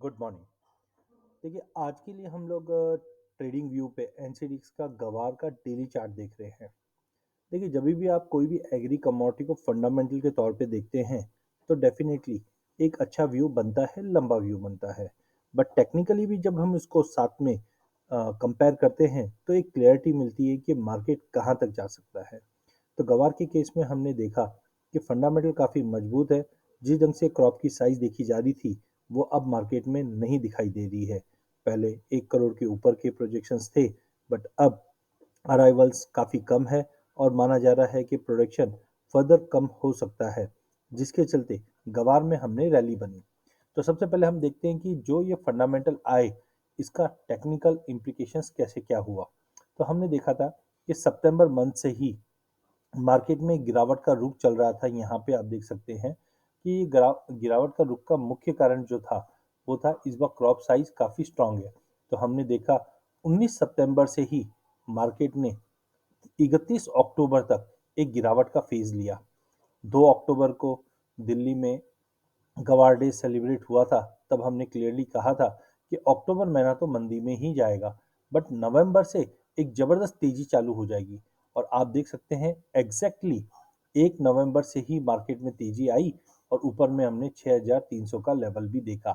Good morning. देखिए, आज के लिए हम लोग ट्रेडिंग व्यू पे एनसीडीएक्स का गवार का डेली चार्ट देख रहे हैं। देखिए, जब भी आप कोई भी एग्री कमोडिटी को फंडामेंटल के तौर पे देखते हैं तो डेफिनेटली एक अच्छा व्यू बनता है, लंबा व्यू बनता है। बट टेक्निकली भी जब हम इसको साथ में कंपेयर करते हैं तो एक क्लियरिटी मिलती है कि मार्केट कहाँ तक जा सकता है। तो गवार के केस में हमने देखा कि फंडामेंटल काफ़ी मजबूत है। जिस ढंग से क्रॉप की साइज देखी जा रही थी वो अब मार्केट में नहीं दिखाई दे रही है। पहले 1 करोड़ के ऊपर के प्रोजेक्शंस थे, बट अब अराइवल्स काफ़ी कम है और माना जा रहा है कि प्रोडक्शन फर्दर कम हो सकता है, जिसके चलते गवार में हमने रैली बनी। तो सबसे पहले हम देखते हैं कि जो ये फंडामेंटल आए इसका टेक्निकल इम्प्लीकेशंस कैसे क्या हुआ। तो हमने देखा था कि सितंबर मंथ से ही मार्केट में गिरावट का रुख चल रहा था। यहाँ पे आप देख सकते हैं कि गिरावट का रुख का मुख्य कारण जो था वो था इस बार क्रॉप साइज काफ़ी स्ट्रांग है। तो हमने देखा 19 सितंबर से ही मार्केट ने 31 अक्टूबर तक एक गिरावट का फेज लिया। 2 अक्टूबर को दिल्ली में गवार डे सेलिब्रेट हुआ था। तब हमने क्लियरली कहा था कि अक्टूबर महीना तो मंदी में ही जाएगा, बट नवंबर से एक जबरदस्त तेजी चालू हो जाएगी। और आप देख सकते हैं एग्जैक्टली 1 नवंबर से ही मार्केट में तेजी आई और ऊपर में हमने 6300 का लेवल भी देखा।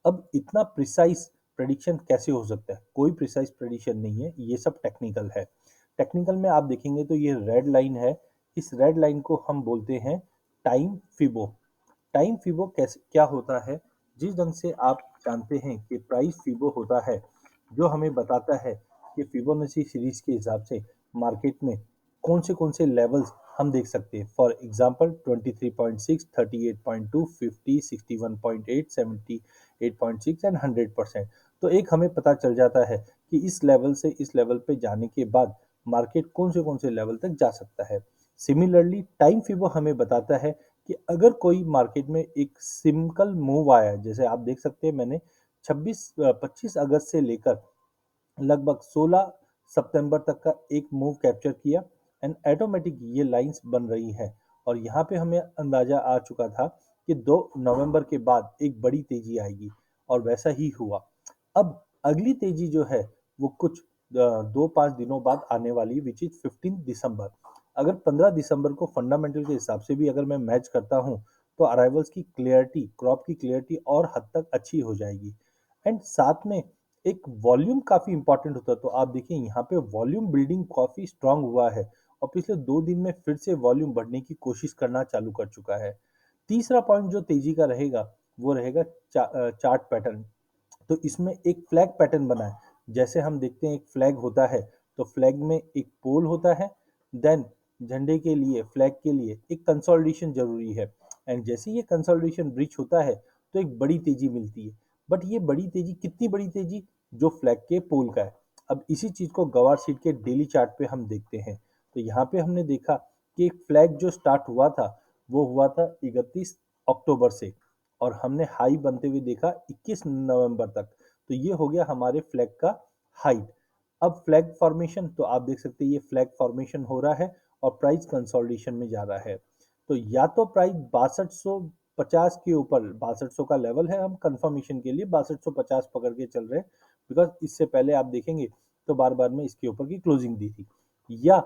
अब इतना प्रिसाइज प्रेडिक्शन कैसे हो सकता है? कोई प्रिसाइज प्रेडिक्शन नहीं है, ये सब टेक्निकल है। टेक्निकल में आप देखेंगे तो ये रेड लाइन है। इस रेड लाइन को हम बोलते हैं टाइम फिबो। टाइम फिबो कैसे क्या होता है? जिस ढंग से आप जानते हैं कि प्राइस फिबो होता है जो हमें बताता है कि फिबोनाची सीरीज के हिसाब से मार्केट में कौन से लेवल्स हम देख सकते हैं। For example 23.6, 38.2, 50, 61.8, 78.6 and 100%। तो एक हमें पता चल जाता है कि इस लेवल से इस लेवल पे जाने के बाद मार्केट कौन से लेवल तक जा सकता है। सिमिलरली टाइम फिबो हमें बताता है कि अगर कोई मार्केट में एक सिंपल मूव आया है, जैसे आप देख सकते हैं मैंने 25 अगस्त से लेकर लगभग 16 सितंबर तक का एक मूव कैप्चर किया एंड ऑटोमेटिक ये लाइंस बन रही है। और यहाँ पे हमें अंदाजा आ चुका था कि 2 नवंबर के बाद एक बड़ी तेजी आएगी और वैसा ही हुआ। अब अगली तेजी जो है वो कुछ 2-5 दिनों बाद आने वाली, विच इज 15 दिसंबर। अगर 15 दिसंबर को फंडामेंटल के हिसाब से भी अगर मैं मैच करता हूँ तो अराइवल्स की क्लियरिटी, क्रॉप की क्लियरिटी और हद तक अच्छी हो जाएगी। एंड साथ में एक वॉल्यूम काफी इंपॉर्टेंट होता है। तो आप देखिए यहाँ पे वॉल्यूम बिल्डिंग काफी स्ट्रांग हुआ है और पिछले 2 दिन में फिर से वॉल्यूम बढ़ने की कोशिश करना चालू कर चुका है। तीसरा पॉइंट जो तेजी का रहेगा वो रहेगा चार्ट पैटर्न। तो इसमें एक फ्लैग पैटर्न बना है। जैसे हम देखते हैं एक फ्लैग होता है तो फ्लैग में एक पोल होता है, देन झंडे के लिए, फ्लैग के लिए एक कंसोलिडेशन जरूरी है। एंड जैसे ये कंसोलिडेशन ब्रीच होता है तो एक बड़ी तेजी मिलती है। बट ये बड़ी तेजी कितनी बड़ी तेजी? जो फ्लैग के पोल का है। अब इसी चीज को गवार सीट के डेली चार्ट पे हम देखते हैं। तो यहाँ पे हमने देखा कि एक फ्लैग जो स्टार्ट हुआ था वो हुआ था 31 अक्टूबर से और हमने हाई बनते हुए देखा 21 नवंबर तक। तो ये हो गया हमारे फ्लैग का हाइट। अब फ्लैग फॉर्मेशन तो आप देख सकते हैं ये फ्लैग फॉर्मेशन हो रहा है और प्राइस कंसोलिडेशन में जा रहा है। तो या तो प्राइस 6250 के ऊपर, 6200 का लेवल है, हम कंफर्मेशन के लिए 6250 पकड़ के चल रहे हैं, बिकॉज इससे पहले आप देखेंगे तो बार बार में इसके ऊपर की क्लोजिंग दी थी। या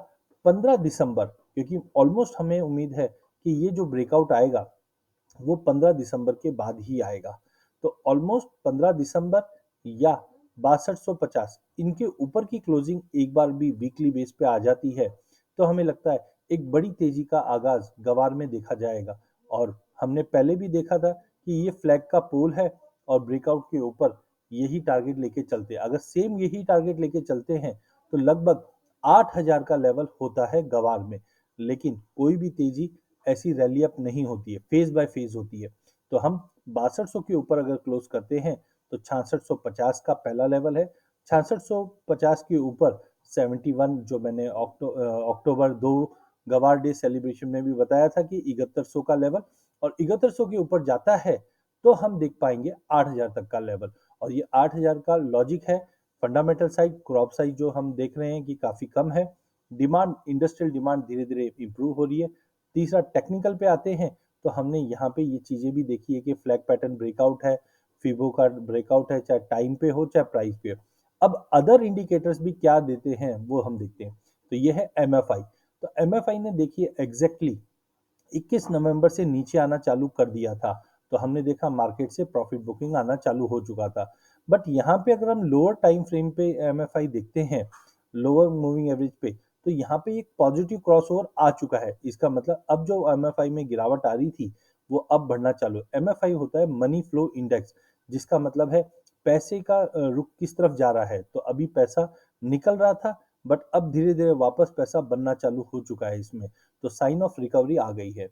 15 दिसंबर, क्योंकि ऑलमोस्ट हमें उम्मीद है कि ये जो ब्रेकआउट आएगा वो 15 दिसंबर के बाद ही आएगा। तो ऑलमोस्ट 15 दिसंबर या 6250 इनके ऊपर की क्लोजिंग एक बार भी वीकली बेस पे आ जाती है तो हमें लगता है एक बड़ी तेजी का आगाज गवार में देखा जाएगा। और हमने पहले भी देखा था कि ये फ्लैग का पोल है और ब्रेकआउट के ऊपर यही टारगेट लेके चलते हैं। अगर सेम यही टारगेट लेके चलते हैं तो लगभग 8000 का लेवल होता है गवार में। लेकिन कोई भी तेजी ऐसी रैली अप नहीं होती है, फेज बाय फेज होती है। तो हम 6200 के ऊपर अगर क्लोज करते हैं तो 6650 का पहला लेवल है। 6650 के ऊपर 71, जो मैंने अक्टूबर 2 गवार डे सेलिब्रेशन में भी बताया था कि 7100 का लेवल, और 7100 के ऊपर जाता है तो हम देख पाएंगे 8000 तक का लेवल। और ये 8000 का लॉजिक है। फंडामेंटल साइड, क्रॉप साइड जो हम देख रहे हैं कि काफी कम है। डिमांड, इंडस्ट्रियल डिमांड धीरे धीरे इंप्रूव हो रही है। तीसरा टेक्निकल पे आते हैं तो हमने यहाँ पे ये चीजें भी देखी है कि फ्लैग पैटर्न ब्रेकआउट है, फिबो का ब्रेकआउट है, चाहे टाइम पे हो चाहे प्राइस पे हो। अब अदर इंडिकेटर्स भी क्या देते हैं वो हम देखते हैं। तो ये है एमएफआई। तो एमएफआई ने देखिए एग्जैक्टली 21 नवंबर से नीचे आना चालू कर दिया था। तो हमने देखा मार्केट से प्रॉफिट बुकिंग आना चालू हो चुका था। बट यहाँ पे अगर हम लोअर टाइम फ्रेम पे एमएफआई देखते हैं, लोअर मूविंग एवरेज पे, तो यहाँ पे एक पॉजिटिव क्रॉसओवर आ चुका है। इसका मतलब अब जो एमएफआई में गिरावट आ रही थी वो अब बढ़ना चालू है। एमएफआई होता है मनी फ्लो इंडेक्स, जिसका मतलब है पैसे का रुख किस तरफ जा रहा है। तो अभी पैसा निकल रहा था, बट अब धीरे धीरे वापस पैसा बनना चालू हो चुका है इसमें। तो साइन ऑफ रिकवरी आ गई है।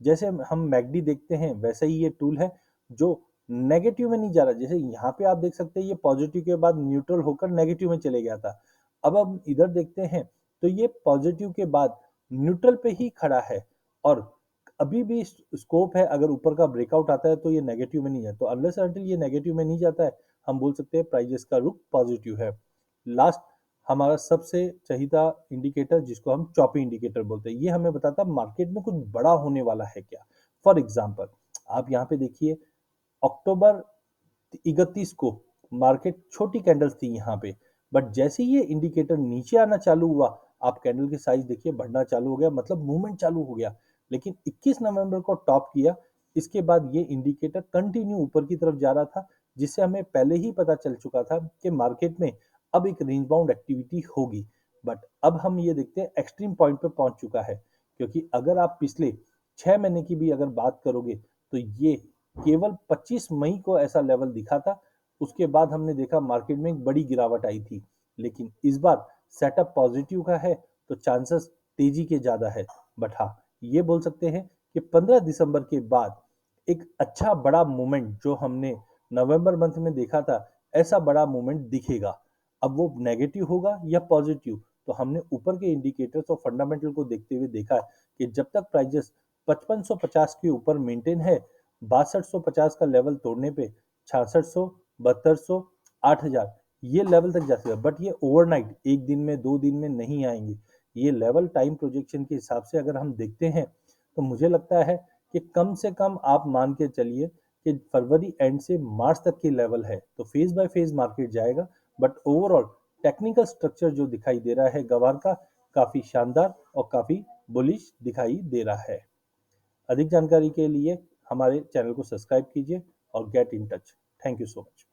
जैसे हम मैकडी देखते हैं वैसे ही ये टूल है जो नेगेटिव में नहीं जा रहा। जैसे यहाँ पे आप देख सकते हैं ये पॉजिटिव के बाद न्यूट्रल होकर नेगेटिव में चले गया था। अब हम इधर देखते हैं तो ये पॉजिटिव के बाद न्यूट्रल पे ही खड़ा है, और अभी भी स्कोप है। अगर ऊपर का ब्रेकआउट आता है तो ये नेगेटिव में नहीं है। तो अनलेस अनटिल ये नेगेटिव में नहीं जाता है, हम बोल सकते हैं प्राइजेस का रुख पॉजिटिव है। लास्ट हमारा सबसे चहीता इंडिकेटर जिसको हम चॉपी इंडिकेटर बोलते हैं, ये हमें बताता है मार्केट में कुछ बड़ा होने वाला है क्या। फॉर एग्जाम्पल आप यहाँ पे देखिए अक्टूबर 31 को मार्केट छोटी कैंडल्स थी यहाँ पे, बट जैसे ही ये इंडिकेटर नीचे आना चालू हुआ, आप कैंडल की साइज देखिए बढ़ना चालू हो गया, मतलब मूवमेंट चालू हो गया। लेकिन 21 नवंबर को टॉप किया, इसके बाद ये इंडिकेटर कंटिन्यू ऊपर की तरफ जा रहा था, जिससे हमें पहले ही पता चल चुका था कि मार्केट में अब एक रेंज बाउंड एक्टिविटी होगी। बट अब हम ये देखते हैं एक्सट्रीम पॉइंट पे पहुंच चुका है, क्योंकि अगर आप पिछले 6 महीने की भी अगर बात करोगे तो ये केवल 25 मई को ऐसा लेवल दिखा था। उसके बाद हमने देखा मार्केट में एक बड़ी गिरावट आई थी। लेकिन इस बार सेटअप पॉजिटिव का है, तो चांसेस तेजी के ज्यादा है। बट हाँ, ये बोल सकते हैं कि 15 दिसंबर के बाद एक अच्छा बड़ा मूवमेंट जो हमने नवंबर मंथ में देखा था, ऐसा बड़ा मूवमेंट दिखेगा। अब वो नेगेटिव होगा या पॉजिटिव, तो हमने ऊपर के इंडिकेटर्स और फंडामेंटल को देखते हुए देखा है कि जब तक प्राइजेस 5550 के ऊपर मेंटेन है, 6250 का लेवल तोड़ने पे 6600, 7200, 8000 ये लेवल तक जा सकता है। बट ये ओवरनाइट एक दिन में 2 दिन में नहीं आएंगे। ये लेवल टाइम प्रोजेक्शन के हिसाब से अगर हम देखते हैं तो मुझे लगता है कि कम से कम आप मान के चलिए कि फरवरी एंड से मार्च तक की लेवल है। तो फेज बाय फेज मार्केट जाएगा, बट ओवरऑल टेक्निकल स्ट्रक्चर जो दिखाई दे रहा है गवार का, काफी शानदार और काफी बुलिश दिखाई दे रहा है। अधिक जानकारी के लिए हमारे चैनल को सब्सक्राइब कीजिए और get in touch. Thank you so much.